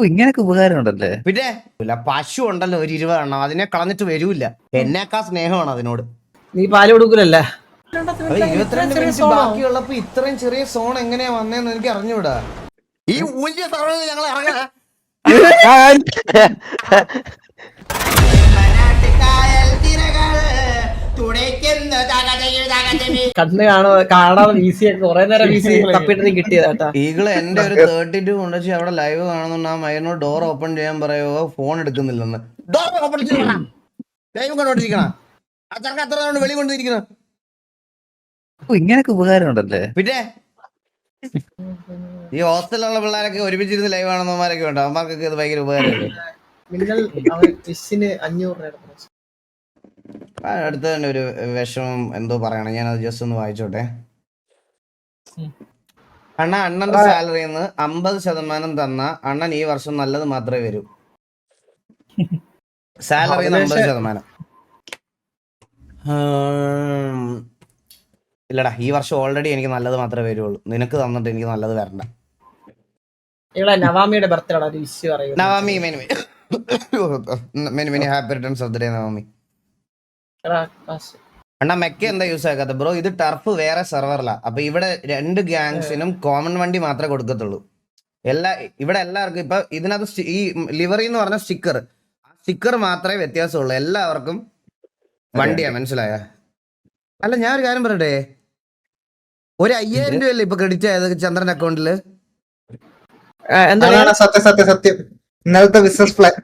ഇങ്ങനൊക്കെ ഉപകാരം ഉണ്ടല്ലേ. പിന്നെ പശു ഉണ്ടല്ലോ ഒരു 20 എണ്ണം, അതിനെ കളഞ്ഞിട്ട് വരൂല്ല. എന്നേക്കാ സ്നേഹമാണ് അതിനോട്. നീ പാല് കൊടുക്കൂലല്ലേ? 22 മിനിറ്റ് ബാക്കിയുള്ളപ്പോ ഇത്രയും ചെറിയ സോൺ എങ്ങനെയാ വന്നേന്ന് എനിക്ക് അറിഞ്ഞൂടാ. ഈ ഊല്യ സോണിൽ ഞങ്ങൾ ഇറങ്ങാ. കണ്ണ് കാണാതെ വീസിയൊക്കെ കൊറേ നേരം വീസി തപ്പിട്ട് കിട്ടിയതാട്ടാ. ഈകള് എന്റെ ഒരു 32 കൊണ്ടുവച്ച് അവിടെ ലൈവ് കാണുന്നുണ്ട്. ആ മയനോട് ഡോർ ഓപ്പൺ ചെയ്യാൻ പറയുമോ, ഫോൺ എടുക്കുന്നില്ലെന്ന്. ഡോർ ഓപ്പൺ ചെയ്യണം, ലൈവ് കണ്ടോണ്ടിരിക്കണ ആ ചെറുക്ക അത്ര വെളി കൊണ്ടിരിക്കണ. ഇങ്ങനൊക്കെ ഉപകാരം ഉണ്ടല്ലേ. പിന്നെ ഈ ഹോസ്റ്റലിലുള്ള പിള്ളേരൊക്കെ ഒരുമിച്ചിരുന്ന് ലൈവ് കാണുന്നവന്മാരൊക്കെ ഉണ്ട്. അവന്മാർക്കൊക്കെ ഇത് ഭയങ്കര ഉപകാരമല്ലേ. അടുത്ത തന്നെ ഒരു വിഷമം എന്തോ പറയണം, ഞാനത് ജസ്റ്റ് ഒന്ന് വായിച്ചോട്ടെ. അണ്ണന്റെ സാലറിയിൽ നിന്ന് 50% തന്ന അണ്ണൻ ഈ വർഷം നല്ലത് മാത്രമേ വരൂ. സാലറി 50%. ഇല്ലടാ, ഈ വർഷം ഓൾറെഡി എനിക്ക് നല്ലത് മാത്രമേ വരുള്ളൂ. നിനക്ക് തന്നിട്ട് എനിക്ക് നല്ലത് വരണ്ട. നവാമിയുടെ birthday Navami many happy returns of the day Navami. അണ്ണാ മെക്ക എന്താ യൂസ് ആക്കാത്ത ബ്രോ? ഇത് ടർഫ് വേറെ സെർവറിലാ. അപ്പൊ ഇവിടെ 2 ഗാങ്സിനും കോമൺ വണ്ടി മാത്രമേ കൊടുക്കത്തുള്ളൂ. ഇവിടെ എല്ലാവർക്കും ഇപ്പൊ ഇതിനകത്ത് ഈ ലിവറി എന്ന് പറഞ്ഞ സ്റ്റിക്കർ മാത്രമേ വ്യത്യാസമുള്ളൂ. എല്ലാവർക്കും വണ്ടിയാ, മനസ്സിലായ? അല്ല ഞാൻ ഒരു കാര്യം പറയട്ടെ, ഒരു 5000 രൂപയല്ലേ ഇപ്പൊ ക്രെഡിറ്റ് ആയത് ചന്ദ്രന്റെ അക്കൗണ്ടില്? സത്യം ഇന്നലത്തെ ബിസിനസ് പ്ലാൻ.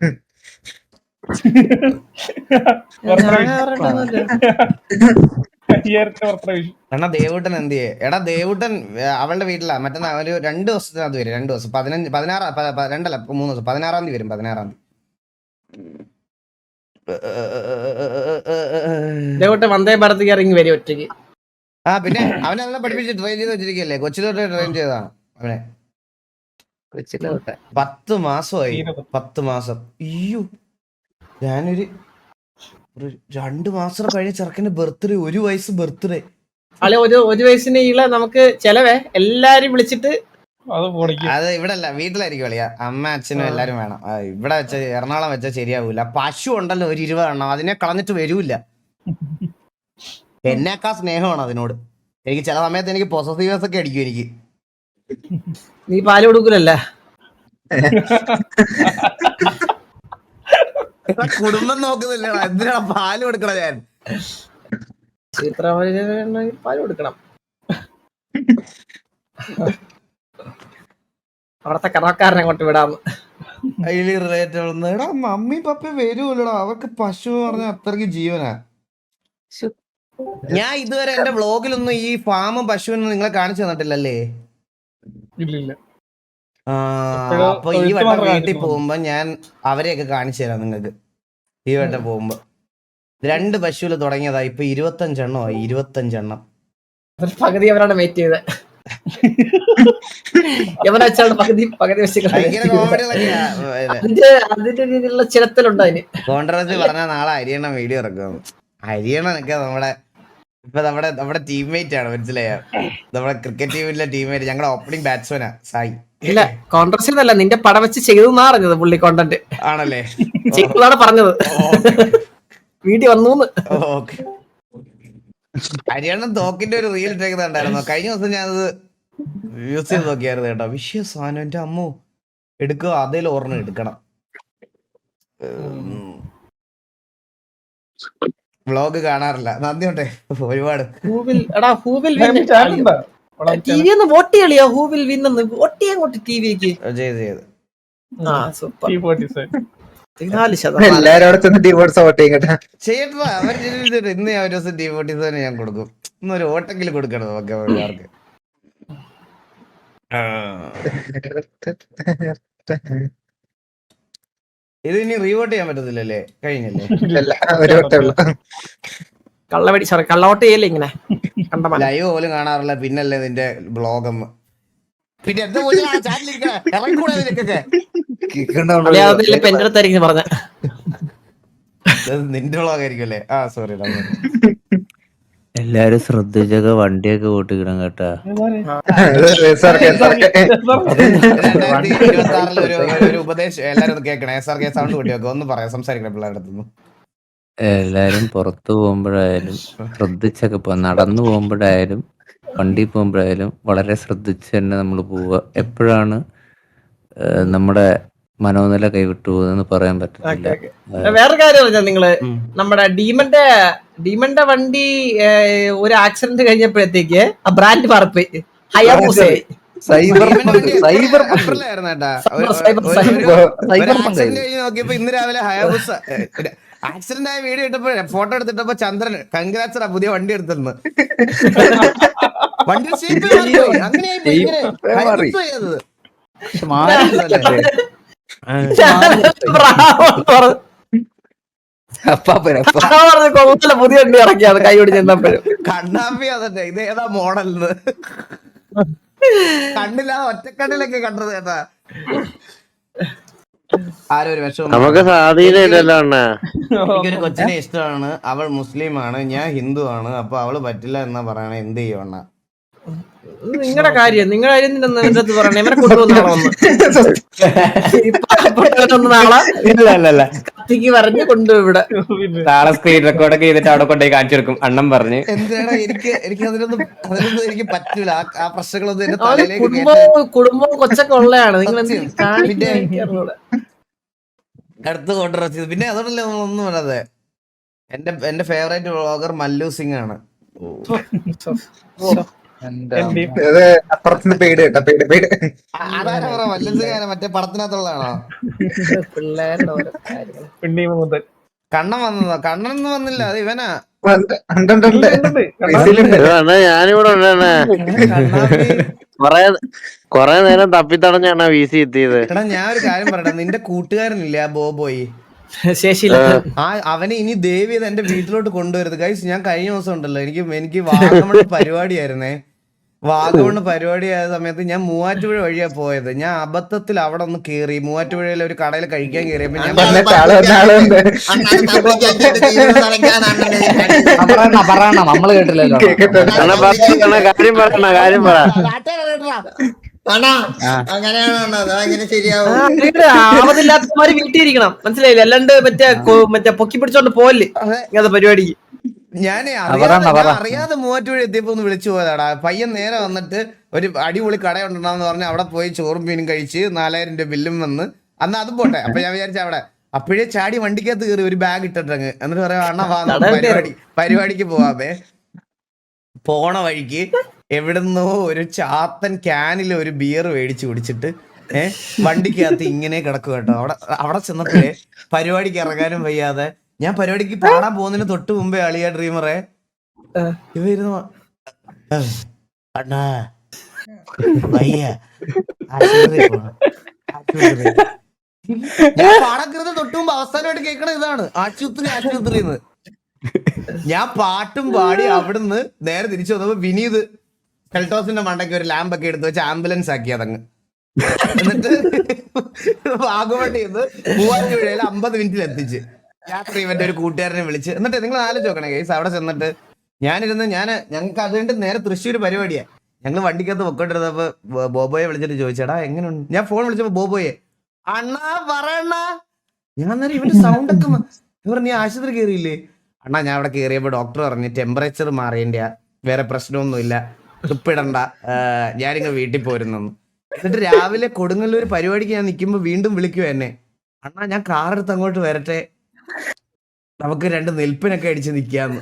എന്നാ ദേവൂട്ടൻ എന്ത് ചെയ്യേ? എടാ ദേവൂട്ടൻ അവളുടെ വീട്ടിലാ. മറ്റന്നാ ഒരു 2 ദിവസത്തിനകത്ത് വരും. 2 ദിവസം 3 ദിവസം 16-ാം തീയതി വരും. 16-ാം തീയതി വന്ദേ ഭാരത് ഇറങ്ങി വരും ഒറ്റയ്ക്ക്. ആ പിന്നെ അവനെല്ലാം പഠിപ്പിച്ച് ട്രെയിൻ ചെയ്ത് വെച്ചിരിക്കല്ലേ. കൊച്ചിലോട്ട് ട്രെയിൻ ചെയ്തതാണ് അവനെ. 10 മാസമായി. 10 മാസം. അയ്യോ, ഞാനൊരു 2 മാസം കഴിഞ്ഞ ചെറുക്കന്റെ ബർത്ത്ഡേ, 1 വയസ്സ് ബർത്ത്ഡേ. അല്ലെ ഒരു വയസ്സിന് നമുക്ക് ചെലവേ എല്ലാരും വിളിച്ചിട്ട്. അത് ഇവിടെ അല്ല, വീട്ടിലായിരിക്കും കളിയാ. അമ്മ അച്ഛനും എല്ലാരും വേണം. ഇവിടെ വെച്ച എറണാകുളം വെച്ചാൽ ശരിയാവൂല. പശു ഉണ്ടല്ലോ ഒരു 20 എണ്ണം, അതിനെ കളഞ്ഞിട്ട് വരൂല്ല. എന്നേക്കാ സ്നേഹമാണ് അതിനോട്. എനിക്ക് ചില സമയത്ത് എനിക്ക് പൊസസീവ്നെസ് ഒക്കെ അടിക്കും എനിക്ക്. നീ പാല് കൊടുക്കൂലല്ലേ? കുടുംബം നോക്കുന്നില്ല, എന്തിനാ പാല് കൊടുക്കണ? ഞാൻ പാല് കൊടുക്കണം. അവിടത്തെ കടക്കാരനെ അങ്ങോട്ട് വിടാന്ന്. അതില് റിലേറ്റഡ് എടാ മമ്മി പപ്പ വരൂല്ലടാ. അവർക്ക് പശു പറഞ്ഞ അത്രയ്ക്ക് ജീവനാ. ഞാൻ ഇതുവരെ എന്റെ വ്ളോഗിലൊന്നും ഈ ഫാമും പശുവിനും നിങ്ങളെ കാണിച്ചു തന്നിട്ടില്ലല്ലേ? അപ്പൊ ഈ വട്ടം വീട്ടിൽ പോകുമ്പോ ഞാൻ അവരെയൊക്കെ കാണിച്ചു തരാം നിങ്ങൾക്ക്. ഈ വട്ടം പോകുമ്പോ 2 പശുവിൽ തുടങ്ങിയതാ, ഇപ്പൊ 25 എണ്ണമായി. 25 എണ്ണം. പകുതി അവരാണ് വെയിറ്റ് ചെയ്തത്. അതിന്റെ രീതിയിലുള്ള ചിലത്തിലുണ്ട് അതിന്. കോൺട്രവേഴ്സി പറഞ്ഞ നാളെ ഹരിയണ്ണ വീഡിയോ ഇറക്കും. ഹരിയണ്ണനൊക്കെ ഇപ്പൊ നമ്മുടെ ടീംമേറ്റ് ആണ്, മനസ്സിലായ? നമ്മുടെ ക്രിക്കറ്റ് ടീമിലെ ടീംമേറ്റ്, ഞങ്ങളുടെ ഓപ്പണിംഗ് ബാറ്റ്സ്മാനാ സായി. ഇല്ല കോൺട്രവേഴ്സി ഒന്നല്ല, നിന്റെ പടം വെച്ച് ചെയ്തെന്നാ പറഞ്ഞത് പുള്ളി. കോണ്ടന്റ് ആണല്ലേ? ചെയ്തതാണ് പറഞ്ഞത്. വീട്ടിൽ വന്നു. ഹരിയണ്ണൻ തോക്കിന്റെ ഒരു റീൽ ഇട്ടേക്കുന്നുണ്ടായിരുന്നു കഴിഞ്ഞ ദിവസം. ഞാനത് യൂസ് ചെയ്ത് നോക്കിയായിരുന്നു കേട്ടോ. വിഷയ സാധനം. എന്റെ അമ്മോ, എടുക്കുക അതേലും ഓർമ്മ എടുക്കണം. വ്ളോഗ് കാണാറില്ല, നന്ദിയുണ്ടേ ഒരുപാട്. ചെയ്യട്ടാ അവർ ഇന്ന് ഞാൻ ഒരു ദിവസം D47 ഞാൻ കൊടുക്കും. ഇന്നൊരു ഓട്ടെങ്കിലും കൊടുക്കണം നമുക്ക് അവർക്ക്. ഇത് ഇനി റീവോട്ട് ചെയ്യാൻ പറ്റത്തില്ലല്ലേ? കഴിഞ്ഞല്ലേ? കള്ളവോട്ട് ചെയ്യല്ലേ ഇങ്ങനെ? ലൈവ് പോലും കാണാറില്ല, പിന്നല്ലേ നിന്റെ ബ്ലോഗൊന്ന്. പിന്നെ എന്താ പറഞ്ഞ നിന്റെ വ്ളോഗ് ആയിരിക്കും അല്ലേ? ആ സോറി. എല്ലാരും ശ്രദ്ധിച്ചൊക്കെ വണ്ടിയൊക്കെ ഓട്ടിക്കണം കേട്ടാ. ഒരു ഉപദേശം എല്ലാരും ഒന്ന് കേൾക്കണേ. SRK സൗണ്ട് കൂട്ടി വെക്കുക. ഒന്ന് പറയാം, സംസാരിക്കണം പിള്ളേരുടെ അടുത്ത്. എല്ലാരും പുറത്തു പോകുമ്പോഴായാലും ശ്രദ്ധിച്ചൊക്കെ നടന്നു പോകുമ്പോഴായാലും വണ്ടി പോകുമ്പോഴായാലും വളരെ ശ്രദ്ധിച്ച് തന്നെ നമ്മൾ പോവുക. എപ്പോഴാണ് നമ്മുടെ മനോനില കൈവിട്ടു പോകുന്നതെന്ന് പറയാൻ പറ്റത്തില്ല. വേറൊരു കാര്യം പറഞ്ഞാൽ നിങ്ങള് നമ്മുടെ ഡീമന്റെ വണ്ടി ഒരു ആക്സിഡന്റ് കഴിഞ്ഞപ്പോഴത്തേക്ക് ആ ബ്രാൻഡ് മാറിപ്പോയി, ഹയാബുസയായി. നോക്കിയപ്പോ ഇന്ന് രാവിലെ ഹയാബുസ ആക്സിഡന്റ് ആയ വീഡിയോ ഇട്ടപ്പോ ഫോട്ടോ എടുത്തിട്ടപ്പോ ചന്ദ്രൻ കൺഗ്രാറ്റ്സ് പുതിയ വണ്ടി എടുത്തിരുന്നു. വണ്ടി പുതിയ വണ്ടി ഇറക്കിയാണ് കൈ ഓടി ചെന്നപ്പോഴും. കണ്ണാപ്പി അതന്നെ, ഇത് ഏതാ മോഡലിന് കണ്ണില്ലാതെ ഒറ്റക്കണ്ണിലൊക്കെ കണ്ടത് കേട്ടാ. ആരൊരു വിഷമം. നമുക്ക് സ്വാധീനമില്ലല്ലോ അണ്ണാ. എനിക്കൊരു കൊച്ചിനെ ഇഷ്ടമാണ്, അവൾ മുസ്ലിമാണ്, ഞാൻ ഹിന്ദു ആണ്, അപ്പൊ അവള് പറ്റില്ല എന്നാ പറയണേ, എന്ത് ചെയ്യും അണ്ണ? നിങ്ങളുടെ കാര്യം നിങ്ങളുടെ കാര്യം പറയണേ. ഇവരെ കൊണ്ടുവന്നാണോ നാളെ കത്തിക്ക് പറഞ്ഞ് കൊണ്ടുപോയി ഇവിടെ നാളെ സ്ക്രീൻ റെക്കോർഡൊക്കെ ചെയ്തിട്ട് അവിടെ കൊണ്ടുപോയി കാണിച്ചു കൊടുക്കും അണ്ണൻ പറഞ്ഞ്. എന്തിനാ എനിക്ക് അതിനൊന്നും എനിക്ക് പറ്റൂല. ആ പ്രശ്നങ്ങളൊന്നും എന്റെ കുടുംബവും കൊച്ചൊക്കെ ഉള്ളതാണ്. നിങ്ങൾ അടുത്ത് കൊണ്ടുവച്ചത്. പിന്നെ അതുകൊണ്ടല്ലേ ഒന്നും പറയാതെ എന്റെ ഫേവറേറ്റ് വ്ളോഗർ മല്ലു സിംഗ് ആണ്. അപ്പുറത്തുനിന്ന് പേട് കേട്ടോ, പേട്. അതാരാ പറ മല്ലു സിംഗ് ആണ്? മറ്റേ പടത്തിനകത്തുള്ളതാണോ? കണ്ണൻ വന്നതോ? കണ്ണനൊന്നും വന്നില്ല, അത് ഇവനാ. ഞാനിവിടെ ഉണ്ടേ. കൊറേ നേരം തപ്പിത്തടഞ്ഞാണ് VC എത്തിയത്. എടാ ഞാൻ ഒരു കാര്യം പറയട്ടെ, നിന്റെ കൂട്ടുകാരനില്ലേ ആ ബോബോയ്, അവനെ ഇനി ദേവി എന്റെ വീട്ടിലോട്ട് കൊണ്ടുവരുത് ഗൈസ്. ഞാൻ കഴിഞ്ഞ ദിവസം ഉണ്ടല്ലോ, എനിക്ക് വാഗമണ് പരിപാടിയായിരുന്നേ. വാഗമണ് പരിപാടി ആയ സമയത്ത് ഞാൻ മൂവാറ്റുപുഴ വഴിയാ പോയത്. ഞാൻ അബദ്ധത്തിൽ അവിടെ ഒന്ന് കേറി, മൂവാറ്റുപുഴയിലെ ഒരു കടയിൽ കഴിക്കാൻ കയറിയപ്പോ ഞാൻ നമ്മള് കേട്ടില്ലല്ലോ. കാര്യം പറ. ആവതില്ലാത്തമാര് വീട്ടിൽ ഇരിക്കണം, മനസ്സിലായില്ല? അല്ലാണ്ട് മറ്റേ പൊക്കി പിടിച്ചോണ്ട് പോവല്ലേ ഇങ്ങനത്തെ പരിപാടിക്ക്. ഞാനേ അറിയാതെ മൂവാറ്റുപുഴ എത്തിയപ്പോ ഒന്ന് വിളിച്ചു പോയതാടാ. പയ്യൻ നേരെ വന്നിട്ട് ഒരു അടിപൊളി കടയുണ്ടെന്ന് പറഞ്ഞ് അവിടെ പോയി ചോറും മീനും കഴിച്ച് 4000 രൂപ ബില്ലും വന്ന്. അന്ന് അതും പോട്ടെ. അപ്പൊ ഞാൻ വിചാരിച്ച അവിടെ അപ്പോഴേ ചാടി വണ്ടിക്കകത്ത് കയറി ഒരു ബാഗ് ഇട്ടിട്ടങ്ങ്. എന്നിട്ട് പറയാം അണ്ണ വാ പരിപാടിക്ക് പോവാമേ. പോണ വഴിക്ക് എവിടുന്നോ ഒരു ചാത്തൻ ക്യാനിൽ ഒരു ബിയർ മേടിച്ച് കുടിച്ചിട്ട് വണ്ടിക്കകത്ത് ഇങ്ങനെ കിടക്കും കേട്ടോ. അവിടെ ചെന്നപ്പോഴേ പരിപാടിക്ക് ഇറങ്ങാനും വയ്യാതെ ഞാൻ പരിപാടിക്ക് പാടാൻ പോകുന്നതിന് തൊട്ട് മുമ്പേ അളിയ ഡ്രീമറെ ഇവരുന്നു അണ്ണാ വയ്യ ഞാൻ പാടാൻ കയറുന്ന തൊട്ട് മുമ്പ് അവസാനമായിട്ട് കേൾക്കണ ഇതാണ്, ആശുപത്രിന്ന്. ഞാൻ പാട്ടും പാടി അവിടുന്ന് നേരെ തിരിച്ചു വന്നപ്പോ വിനീത് കെൽട്ടോസിന്റെ മണ്ടയ്ക്ക് ഒരു ലാമ്പൊക്കെ എടുത്ത് വെച്ച് ആംബുലൻസ് ആക്കി അതങ്ങ്. എന്നിട്ട് വാഗമണ്ണിൽ നിന്ന് മൂവാറ്റുപുഴയിൽ 50 മിനിറ്റിൽ എത്തിച്ച് രാത്രി ഇവന്റെ ഒരു കൂട്ടുകാരനെ വിളിച്ച്. എന്നിട്ട് നിങ്ങൾ ആലോചിച്ച് നോക്കണേ കേസ്, അവിടെ ചെന്നിട്ട് ഞങ്ങൾക്ക് അതുകൊണ്ട് നേരെ തൃശ്ശൂർ പരിപാടിയാ. ഞങ്ങൾ വണ്ടിക്കകത്ത് പൊക്കോണ്ടിരുന്നപ്പോ ബോബോയെ വിളിച്ചിട്ട് ചോദിച്ചേടാ എങ്ങനെയുണ്ട്. ഞാൻ ഫോൺ വിളിച്ചപ്പോ ബോബോയെ അണ്ണാ പറയണ്ണ. ഞാൻ നേരം ഇവന്റെ സൗണ്ട് ഒക്കെ ഇവർ നീ ആശുപത്രി കയറിയില്ലേ? അണ്ണാ ഞാൻ അവിടെ കയറിയപ്പോ ഡോക്ടർ പറഞ്ഞു ടെമ്പറേച്ചർ മാറിയതിന്റെ, വേറെ പ്രശ്നമൊന്നുമില്ല, ട്രിപ്പിടണ്ട, ഞാനിങ്ങ് വീട്ടിൽ പോരുന്നു. എന്നിട്ട് രാവിലെ കൊടുങ്ങല്ലൂർ പരിപാടിക്ക് ഞാൻ നിൽക്കുമ്പോ വീണ്ടും വിളിക്കുവോ എന്നെ, അണ്ണാ ഞാൻ കാറെടുത്ത് അങ്ങോട്ട് വരട്ടെ, നമുക്ക് 2 നെൽപ്പിനൊക്കെ അടിച്ച് നിക്കാന്ന്.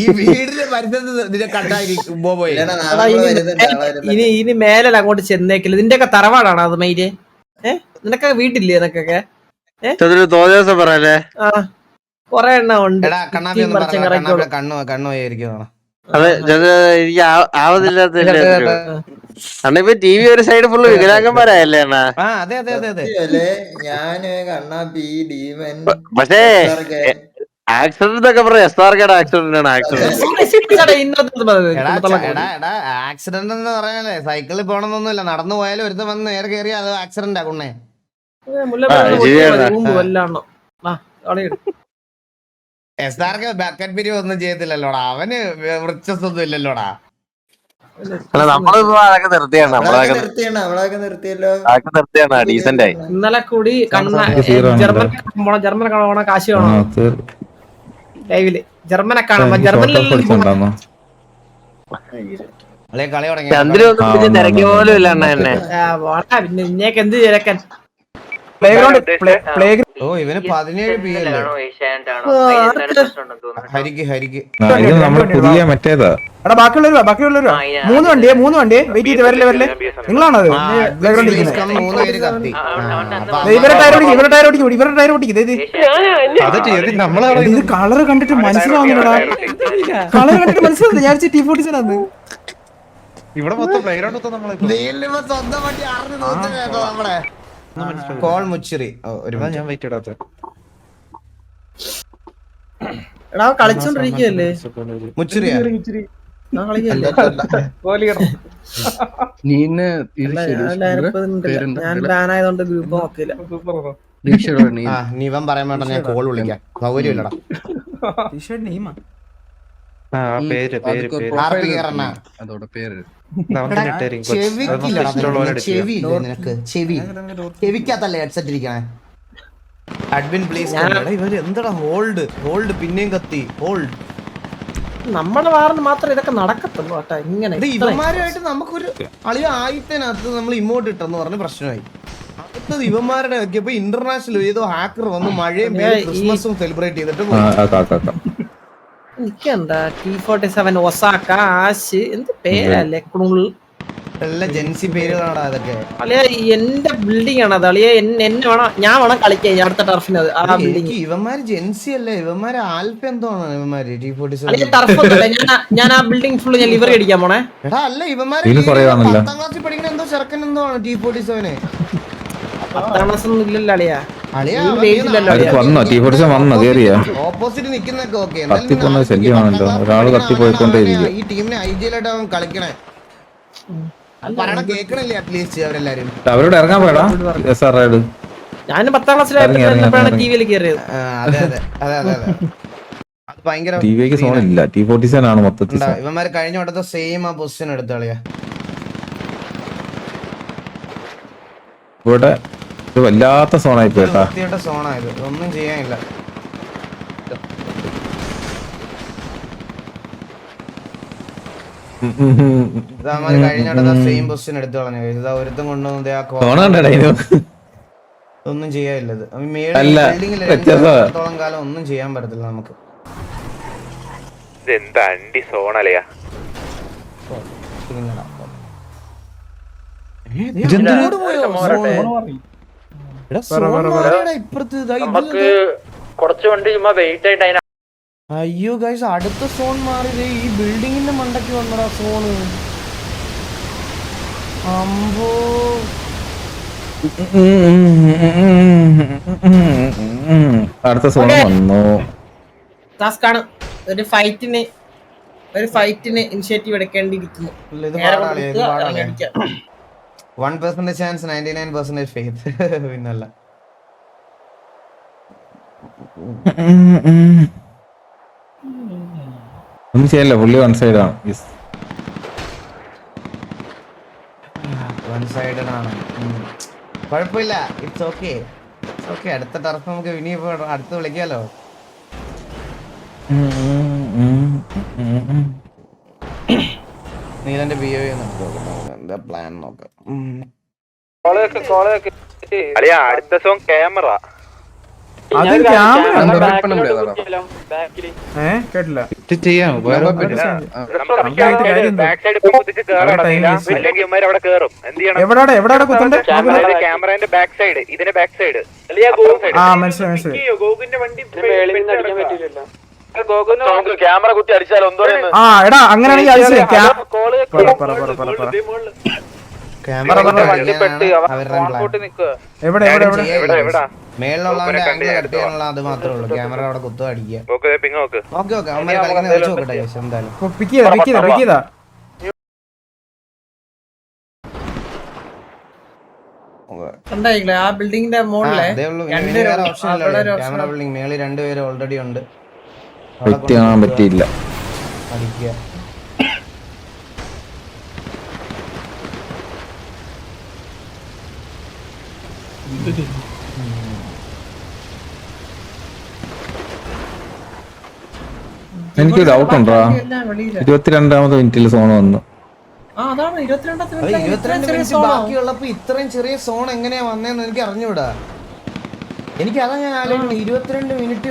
ഈ വീടിന്റെ പരിസരത്ത് കണ്ടായിരിക്കും ബോബോയെ. ഇനി മേലെ അങ്ങോട്ട് ചെന്നേക്കില്ല. ഇതിന്റെയൊക്കെ തറവാടാണ് അത് മൈര്. നിനക്കൊക്കെ വീട്ടില്ലേ നിനക്കൊക്കെ? പറയല്ലേ കൊറേ എണ്ണം ഉണ്ട്. കണ്ണുപോയിരിക്കും. അതെ എനിക്ക് ആവതില്ലാത്ത അണ്ണിപ്പോ TV ഒരു സൈഡ് ഫുള്ള് വികലാംഗന്മാരായല്ലേ അണ്ണാ? പക്ഷേ ആക്സിഡന്റ് ഒക്കെ പറയാം. SRKയുടെ ആക്സിഡന്റ് ആണ്. ആക്സിഡന്റ് എന്ന് പറയാനല്ലേ, സൈക്കിളിൽ പോകണമെന്നൊന്നുമില്ല, നടന്നു പോയാലും ഒരുത്തം വന്ന് നേരെ കയറി അത് ആക്സിഡന്റ് ആകുന്നേ. SRK ബാക്കറ്റ് പിരിവ് ഒന്നും ചെയ്യത്തില്ലല്ലോടാ, അവന് റിച്ചസ് ഒന്നും ഇല്ലല്ലോടാ. അല്ല നമ്മളിപ്പോ അതൊക്കെ നിർത്തിയാണ്, അവളൊക്കെ നിർത്തിയല്ലോ. അതൊക്കെ നിർത്തിയാണ് ഡീസന്റ് ആയി. ഇന്നലെ കൂടി ജർമ്മനെ കാണുവാണോ കാശി കാണോ ലൈവില് ജർമ്മനെ കാണുമ്പോ ജർമ്മനിൽ കളി തുടങ്ങി. ചന്ദ്രനൊന്നും പിടിച്ച് തിരക്കി പോലും ഇല്ല അണ്ണ എന്നെ. പിന്നെ ഇന്നേക്ക് എന്ത് തിരക്കൻ. ഓ ഇവന് 17 PM അല്ലേ? ഹരിക്ക് പുതിയ മറ്റേതാ. എടാ ബാക്കിയുള്ളവരുവാ 3 വണ്ടിയെ വെയിറ്റ് ചെയ്ത് വരല്ലേ നിങ്ങളാണത്. 3 പേര് കത്തി. ഇവരുടെ ടയർ ഓടിക്കും ഇത് കളർ കണ്ടിട്ട് മനസ്സിലാവുന്നില്ലടാ. കളർ കണ്ടിട്ട് മനസ്സിലാവുന്നില്ല. ഞാൻ T47 ഇവിടെ മൊത്തം പ്ലേഗ്രൗണ്ട് മൊത്തം നമ്മളെ സ്വന്തം വണ്ടി അറിഞ്ഞു നോക്കുന്നോ നമ്മളെ കോൾ മുച്ചിറി. ഞാൻ വെയിറ്റ് ഇടാത്ത എടാ കളിച്ചോണ്ടിരിക്കല്ലേ മുച്ചിറിയാ ഞാൻ ബാനായതുകൊണ്ട് ഗ്രൂപ്പ് നോക്കില്ല. നീ ഇവൻ പറയാൻ വേണ്ട, ഞാൻ കോൾ വിളിക്കാം. സൗകര്യമില്ലടാ. ചെവിക്കകത്തല്ലേ ഹെഡ്സെറ്റ് ഇരിക്കണേ. Admin please. ഇവര് എന്താടാ ഹോൾഡ് പിന്നെയും കത്തി ഹോൾഡ്. നമ്മുടെ വാറിന് മാത്രം ഇതൊക്കെ നടക്കത്തുള്ളൂ കേട്ടാ. ഇങ്ങനെ ഇവന്മാരുമായിട്ട് നമുക്കൊരു അളിയ ആയിരത്തിനകത്ത് നമ്മൾ ഇമോട്ട് ഇട്ടെന്ന് പറഞ്ഞ് പ്രശ്നമായി. അടുത്തത് ഇവന്മാരുടെ നോക്കിയപ്പോ ഇന്റർനാഷണൽ ഏതോ ഹാക്കർ വന്ന് മഴയും ക്രിസ്മസും സെലിബ്രേറ്റ് ചെയ്തിട്ട് നിക്കണ്ട. T47 ഒസാക്ക ആശ് എന്ത് പേരല്ലേ ക്രൂൾ എല്ലാം ജെൻസി പേരുകളാണ് അതൊക്കെ. അളിയ എന്റെ ബിൽഡിംഗ് ആണ് അത്. അളിയ എന്നെ വേണം, ഞാൻ വേണം കളിക്കാൻ അടുത്ത ടർഫിന്. ആ ബിൽഡിംഗ് ഇവന്മാര് ജെൻസി അല്ലേ, ഇവന്മാര് ആൽഫ എന്തോ ആണ് ഇവന്മാര്. ഞാൻ ആ ബിൽഡിംഗ് ഫുള്ള് ഞാൻ ലിവർ അടിക്കാൻ പോണേ. എടാ അല്ല ഇവന്മാര് 10ാം ക്ലാസ്സിൽ പഠിക്കുന്ന എന്തോ ചെറുക്കൻ എന്തോ ആണ് T47. 10ാം ക്ലാസ് ഒന്നും ഇല്ലല്ലോ അളിയ. ഓപ്പോസിറ്റ് നിക്കുന്നൊക്കെ ഓക്കെ. ഈ ടീമിനെ ഐജിയിലായിട്ട് അവൻ കളിക്കണേ പറയണ കേക്കണില്ലേ അറ്റ്ലീസ്റ്റ് അവരെല്ലാരും. അവരോട് ഇറങ്ങാൻ പോയടാ. ഞാൻ 10ാം ക്ലാസ്സിലായപ്പോഴാണ് ടിവിയിൽ കയറിയത്. അതെ അത് ഭയങ്കര സോണില്ല. T47 ആണ് മൊത്തത്തിൽ. ഇവന്മാര് കഴിഞ്ഞ വട്ടത്തെ സെയിം ആ പൊസിഷൻ എടുത്ത കളിയാ. ഇവിടെ വല്ലാത്ത സോണായി പോയിട്ടാ. സോണായത് ഒന്നും ചെയ്യാനില്ല. കഴിഞ്ഞ വട്ടത്തെ സെയിം പൊസിഷൻ എടുത്തു കളഞ്ഞു. ഇതാ ഒരുത്തം കൊണ്ടുവന്നത് ഒന്നും ചെയ്യാനില്ലത്. മേളിത്തോളം കാലം ഒന്നും ചെയ്യാൻ പറ്റത്തില്ല നമുക്ക്. എന്താ അണ്ടി സോണലയാ അയ്യോ ഗൈസ് അടുത്ത സോൺ മാറിയത് ഈ ബിൽഡിങ്ങിന്റെ മണ്ടയ്ക്ക് വന്നടാ സോണ്. അമ്പോ അടുത്ത സോൺ വന്നു. ടാസ്കാണ്. ഒരു ഫൈറ്റിന് ഇനിഷ്യേറ്റീവ് എടുക്കേണ്ടിയിരിക്കുന്നു. 1% chance 99% faith. പിന്നല്ല ഒന്നും ചെയ്യല്ല. പുള്ളി വൺ സൈഡ് ആണ്. വൺ സൈഡഡ് ആണ്. കുഴപ്പമില്ല. It's okay. അടുത്ത ടർഫ് നമുക്ക് ഇനിയിപ്പോ അടുത്ത് വിളിക്കാലോ. നീലന്റെ BOE എന്താ പ്ലാൻ നോക്കാം. അടുത്ത സോൺ ക്യാമറ കേട്ടില്ല. എവിടാടെ കുത്തണ്ടേ? ക്യാമറന്റെ ബാക്ക് സൈഡ്, ഇതിന്റെ ബാക്ക് സൈഡ്. മനസ്സിലായി. ക്യാമറ കുത്തി അടിച്ചാൽ എടാ അങ്ങനെയാണെങ്കിൽ മേളിലുള്ളവന്റെ ആംഗിൾ കട്ട് ചെയ്യാനുള്ള അത് മാത്രമേ ഉള്ളൂ. ക്യാമറ അവിടെ കുത്തു അടിക്കുക. ഓക്കെ അമ്മ കളിക്കുന്ന വെച്ച് നോക്കട്ടെ എന്തായാലും. ആ ബിൽഡിങ്ങിന്റെ മുകളിലെ ക്യാമറ ബിൽഡിംഗ് മേളിൽ 2 പേര് ഓൾറെഡി ഉണ്ട്. വെറ്റ് കാണാൻ പറ്റിയില്ല. അടിക്കുക. എനിക്ക് ഡൗട്ട് ഉണ്ടോ? 22ാമത്തെ മിനിറ്റിൽ സോൺ വന്നു. അതാണ് അത് 22 മിനിറ്റ് ബാക്കിയുള്ളപ്പോ ഇത്രയും ചെറിയ സോൺ എങ്ങനെയാ വന്നേന്ന് എനിക്ക് അറിഞ്ഞൂടാ. എനിക്ക് അതാ ഞാൻ ആലോചിക്കണം. 22 മിനിറ്റ്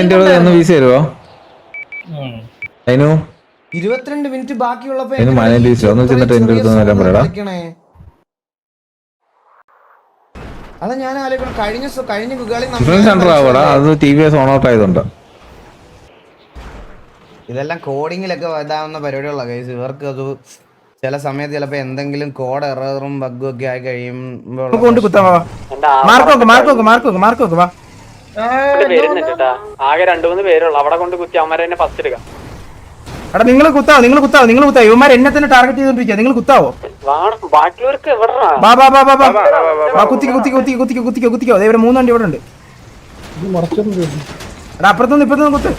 എന്റെ കൂടെ ഒന്ന് വീശി തരുമോ? അതിനു 22 മിനിറ്റ് ബാക്കിയുള്ളപ്പോ അതിന് മലയിൽ വീശോ ഒന്ന് ചെന്നിട്ട് എന്റെ അടുത്ത് വരാൻ പറയടാ. അതാ ഞാൻ ആലോചിക്കണം. കഴിഞ്ഞ കളി ഡിഫറൻസ് സെന്റർ ആവടാ, അത് TVS ഓൺ ഔട്ട് ആയതുകൊണ്ട്. ഇതെല്ലാം കോഡിങ്ങിലൊക്കെ ഇതാവുന്ന പരിപാടിയുള്ള കേസ്. ഇവർക്ക് അത് ചില സമയത്ത് ചിലപ്പോ എന്തെങ്കിലും കോഡ് എററും ബഗ്ഗും ഒക്കെ ആയി കഴിയുമ്പോൾ ആകെ 2-3 പേരുള്ളൂ. അവിടെ കൊണ്ട് കുത്തി അവന്മാരെ തന്നെ ഫസ്റ്റ് എടുക്കാം. എടാ നിങ്ങൾ കുത്താവോ ഇവന്മാർ എന്നെ തന്നെ ടാർഗറ്റ് ചെയ്തോണ്ടിരിക്കുക. നിങ്ങൾ കുത്താവോ? ബാക്കിയുള്ളവർക്ക് കുത്തിക്കോ. ഇവിടെ 3 വണ്ടി ഇവിടെ ഉണ്ട്. എടാ അപ്പുറത്തുനിന്ന് ഇപ്പുറത്തുനിന്ന് കുത്ത്.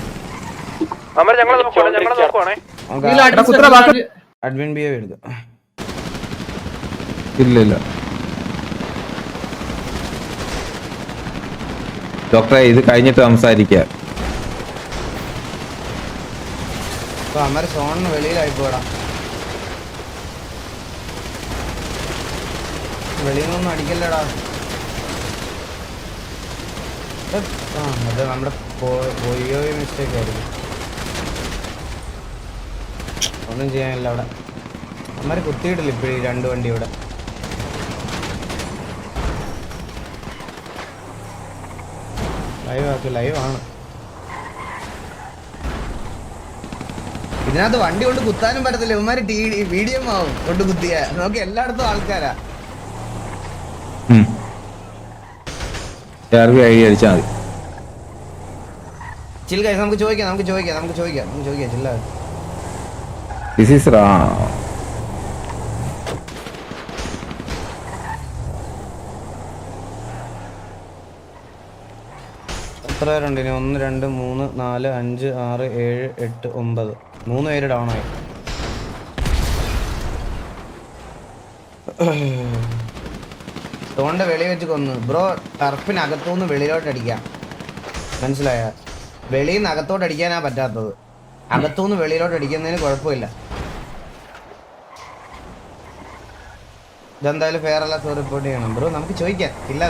അഡ്മിൻ ബിഹേവ് എടുത്തു. ഇല്ല ഡോക്ടറെ, ഇത് കഴിഞ്ഞിട്ട് സംസാരിക്കാം. അമ്മ സോണിന് വെളിയിലായി പോടാ. വെളിയിൽ നിന്നൊന്നും അടിക്കല്ലടാ. അത് നമ്മുടെ പോയോ മിസ്റ്റേക്ക് ആയിരുന്നു. ഒന്നും ചെയ്യാനില്ല അവിടെ. അമ്മമാര് കുത്തിയിട്ടില്ല ഇപ്പോഴും 2 വണ്ടി ഇവിടെ. ലൈവാണ്. ഇതിനകത്ത് വണ്ടി കൊണ്ട് കുത്താനും പറ്റത്തില്ല. ഇവന്മാര് വീഡിയോ ആവും കൊണ്ട് കുത്തിയ. നോക്കി എല്ലായിടത്തും ആൾക്കാരാ. അടിച്ചാൽ മതി. ചിൽ ഗൈസ്, നമുക്ക് ചോദിക്കാം. ചില്ല. This is wrong. എത്ര പേരുണ്ട് ഇനി? 1 2 3 4 5 6 7 8 9 3 പേര് ഡൗൺ ആയി. തോണ്ട വെളി വെച്ച് കൊന്നു ബ്രോ. ടർഫിനകത്തുനിന്ന് വെളിയിലോട്ട് അടിക്കാം, മനസ്സിലായ? വെളിയിൽ നിന്ന് അകത്തോട്ട് അടിക്കാനാ പറ്റാത്തത്. അകത്തുനിന്ന് വെളിയിലോട്ട് അടിക്കുന്നതിന് കുഴപ്പമില്ല. ഇതെന്തായാലും ഫെയർ അല്ല, സോ റിപ്പോർട്ട് ചെയ്യണം ബ്രോ. നമുക്ക് ചോദിക്കാം. ഇല്ല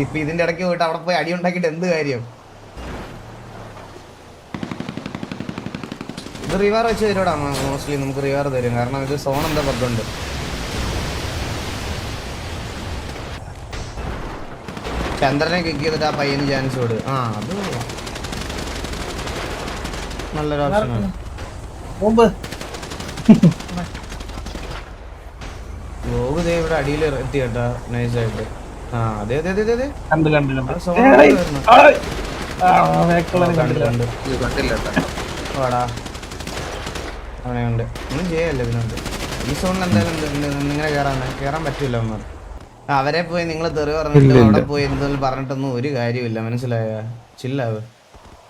ഇപ്പൊ ഇതിന്റെ ഇടയ്ക്ക് പോയിട്ട് അവിടെ പോയി അടി ഉണ്ടാക്കിയിട്ട് എന്ത് കാര്യം? ഇത് റിവാർ വെച്ച് തരുവാടാ. മോസ്റ്റ്ലി നമുക്ക് റിവാർ തരും. കാരണം ഇത് സോൺ എന്താ പറ്റുണ്ട്. ചന്ദ്രനെ കിക്ക് ചെയ്തിട്ട് ആ പയ്യന് ചാൻസ് കൊടു. അത് നല്ലൊരു ഓപ്ഷനാണ്. ലോഗ് ദേ ഇവിടെ അടിയിൽ എത്തി കേട്ടാ, നൈസായിട്ട്. അതെ വാടാ, അവനെ ഉണ്ട്. ഒന്നും ചെയ്യല്ല ഇതിനുണ്ട്. ഈ സോണിൽ എന്തായാലും നിങ്ങളെ കയറാൻ പറ്റൂല. അവന്മാർ അവരെ പോയി നിങ്ങൾ തെറി പറഞ്ഞിട്ട് അവിടെ പോയി എന്തെങ്കിലും പറഞ്ഞിട്ടൊന്നും ഒരു കാര്യമില്ല, മനസ്സിലായ? ചില്ലാവ്.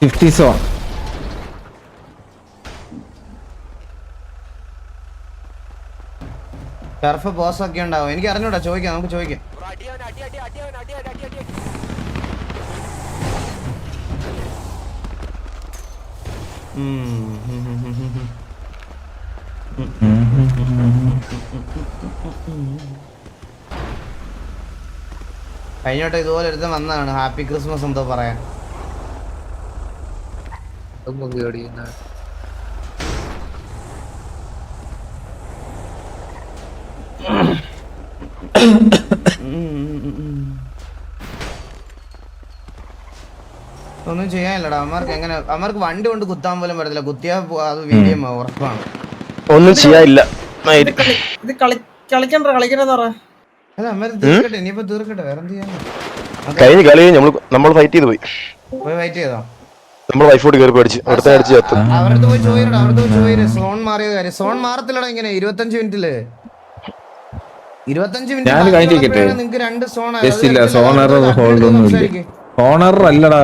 50 സോൺ. ടർഫ് ബോസ് ഒക്കെ ഉണ്ടാവും. എനിക്ക് അറിഞ്ഞൂടാ, ചോദിക്കാം. നമുക്ക് ചോദിക്കാം. കഴിഞ്ഞോട്ടെ ഇതുപോലെ ഒരുത്തം വന്നതാണ്. ഹാപ്പി ക്രിസ്മസ് എന്തോ പറയാൻ. ഒന്നും ചെയ്യാനില്ലടാ. അവന്മാർക്ക് വണ്ടി കൊണ്ട് കുത്താൻ പോലും പറ്റത്തില്ല. കുത്തിയാ അത് വീഡിയോ ഉറപ്പാണ്. ഒന്നും ചെയ്യാനില്ല. ഇത് കളിക്കണ്ടെന്ന് പറ. അല്ല അമ്മര് തീർക്കട്ടെ, ഇനിയിപ്പോ തീർക്കട്ടെ. വേറെ എന്ത് ചെയ്യാനാ? കഴിഞ്ഞ കളി നമ്മൾ ഫൈറ്റ് ചെയ്ത് പോയി ഫൈറ്റ് ചെയ്തോ? നമ്മൾ വൈഫോട്ട് കയറി പഠിച്ചു. അവരടുത്ത് പോയി ചോദിക്കടാ. സോൺ മാറിയത് കാര്യം. സോൺ മാറത്തില്ലടാ ഇങ്ങനെ 25 മിനിറ്റില്. 25 മിനിറ്റ് നിങ്ങക്ക് 2 സോൺ. സോണർ ഹോൾഡ് ഒന്നും ഇല്ല. സോണർ അല്ലടാ.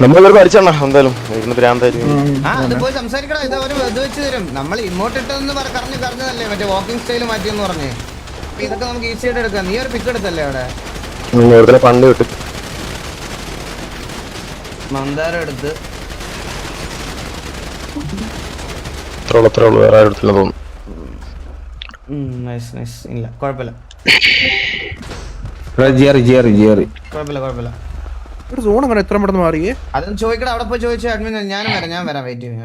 നമ്മളിവർ പഠിച്ചണ്ണ എന്തായാലും ഇരുന്ന് ഭ്രാന്തായിരിക്കും. ആ അത് പോയി സംസാരിക്കണം. ഇത് ഒരു ഇത് വെച്ച് തരും. നമ്മൾ ഇമോട്ട് ഇട്ടെന്ന് പറഞ്ഞതല്ലേ മറ്റേ വാക്കിംഗ് സ്റ്റൈൽ മാറ്റിയെന്ന് പറഞ്ഞേ. അപ്പൊ ഇതൊക്കെ നമുക്ക് ഈസി ആയിട്ട് എടുക്കാം. നീ ഒരു പിക്ക് എടുത്തല്ലേ അവിടെ? ഒരുത്തനെ പണ്ട് കിട്ടും. മന്ദാരം എടുത്ത് അത്രേ ഉള്ളൂ, വേറെ ആരും എടുത്തില്ല തോന്നുന്നു. Nice nice. ഇല്ല കുഴപ്പമില്ല ഒരു സോൺ അങ്ങനെ എത്ര പെട്ടെന്ന് മാറിയേ? അതൊന്നും ചോദിക്കട. അവിടെ പോയി ചോദിച്ചു അഡ്മിൻ. ഞാൻ വരാം വെയിറ്റ് ചെയ്യും.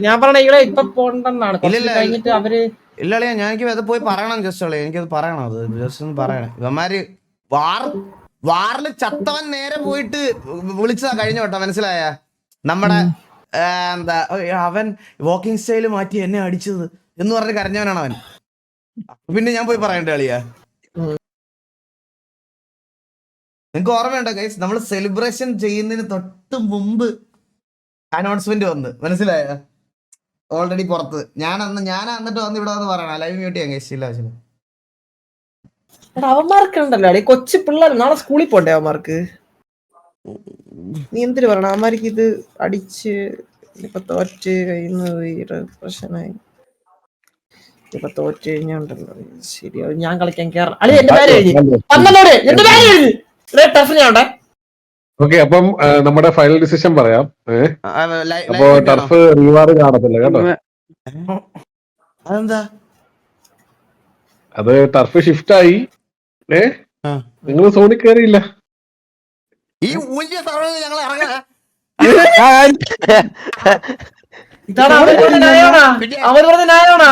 ഞാൻ പറഞ്ഞ ഇവിടെ ഇപ്പൊ പോണ്ടെന്നാണ് കഴിഞ്ഞിട്ട് അവര്. ഇല്ല അളിയാ, എനിക്ക് അത് പോയി പറയണം. ജസ്റ്റ് അളിയാ എനിക്കത് പറയണം. അത് ജസ്റ്റ് ഒന്ന് പറയണം. ഇവന്മാര് വാറില് ചത്തവൻ നേരെ പോയിട്ട് വിളിച്ചതാ കഴിഞ്ഞ വട്ടം. മനസ്സിലായ? നമ്മുടെ എന്താ അവൻ വാക്കിംഗ് സ്റ്റൈല് മാറ്റി എന്നെ അടിച്ചത് എന്ന് പറഞ്ഞ് കരഞ്ഞവനാണ് അവൻ. പിന്നെ ഞാൻ പോയി പറയണ്ടേ അളിയാ? നിങ്ങക്ക് ഓർമ്മയുണ്ടോ ഗൈസ്, നമ്മൾ സെലിബ്രേഷൻ ചെയ്യുന്നതിന് തൊട്ട് മുമ്പ് അനൗൺസ്മെന്റ് വന്ന്. മനസ്സിലായ? ഓൾറെഡി പുറത്ത് ഞാൻ എന്നിട്ട് വന്ന് ഇവിടെ വന്ന് പറയണം. ലൈവ് മ്യൂട്ട് ചെയ്യാൻ ഗൈസ്. ഇല്ല ആവശ്യമില്ല. അവന്മാർക്ക് ഉണ്ടല്ലോ അടി കൊച്ചു പിള്ളേർ നാളെ സ്കൂളിൽ പോണ്ടേ അവന്മാർക്ക്. നീ എന്തിനു പറയണം അവന്മാർക്ക് ഇത് അടിച്ച് ഇപ്പൊ തോറ്റ് കഴിയുന്ന പ്രശ്നമായി. ഇപ്പൊ തോറ്റ് കഴിഞ്ഞുണ്ടല്ലോ ശരിയാവും. ഞാൻ കളിക്കാൻ കേറാം. അളി എന്റെ പേര് എഴുതി പന്നലോട് എന്റെ പേര് എഴുതി ടഫ് ഞാണ്ടേ. ഓക്കെ, അപ്പം നമ്മുടെ ഫൈനൽ ഡിസിഷൻ പറയാം. അപ്പൊ ടർഫ് റീവാർഡ് കാണത്തില്ല കേട്ടോ. അതെന്താ? അത് ടർഫ് ഷിഫ്റ്റ് ആയി. നിങ്ങൾ സോണിൽ കയറിയില്ല. ഈ ഊഞ്ഞ സാധനം ഞങ്ങൾ ഇറങ്ങാ. ഇതാണ് അവർ പറഞ്ഞ ന്യായമാണോ? അവർ പറഞ്ഞ ന്യായമാണോ?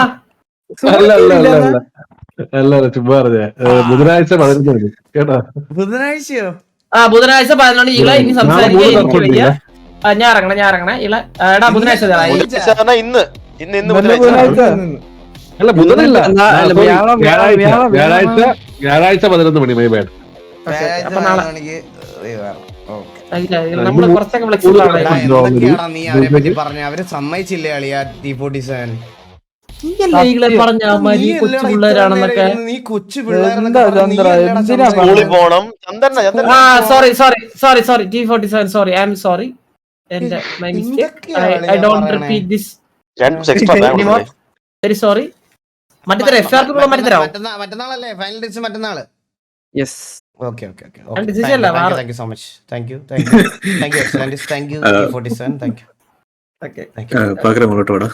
അല്ല ചുമ്മാ പറഞ്ഞ ബുധനാഴ്ച 11 മണി കേട്ടോ. ബുധനാഴ്ചയോ? ബുധനാഴ്ച 11 ഇള ഇനി സംസാരിക്കാൻ ഞാൻ ഇറങ്ങണേ ഇള എടാ ബുധനാഴ്ച ഇന്ന് അല്ല ബുധനല്ല, വ്യാഴാഴ്ച 11 മണി. My bad. നമ്മള് കുറച്ചൊക്കെ ഫ്ലെക്സിബിൾ ആണ്. എന്തൊക്കെയാടാ നീ അവരെ പറ്റി പറഞ്ഞ? അവര് സമ്മതിച്ചില്ലേ അളിയാ T47? പറഞ്ഞ കൊച്ചു പിള്ളേരാണെന്നൊക്കെ. നീ കൊച്ചു സ്കൂളിൽ പോണം. Sorry T47 sorry I am sorry. എന്റെ my mistake. I don't repeat this. Very sorry. മറ്റേ FRP മറ്റന്നാളോ? മറ്റന്നാളല്ലേ ഫൈനൽ ഡിസിഷൻ? മറ്റന്നാള്. Yes. Okay. Thank you so much. Thank you. Excellencies. Thank you T47. Thank you. Okay. Thank you.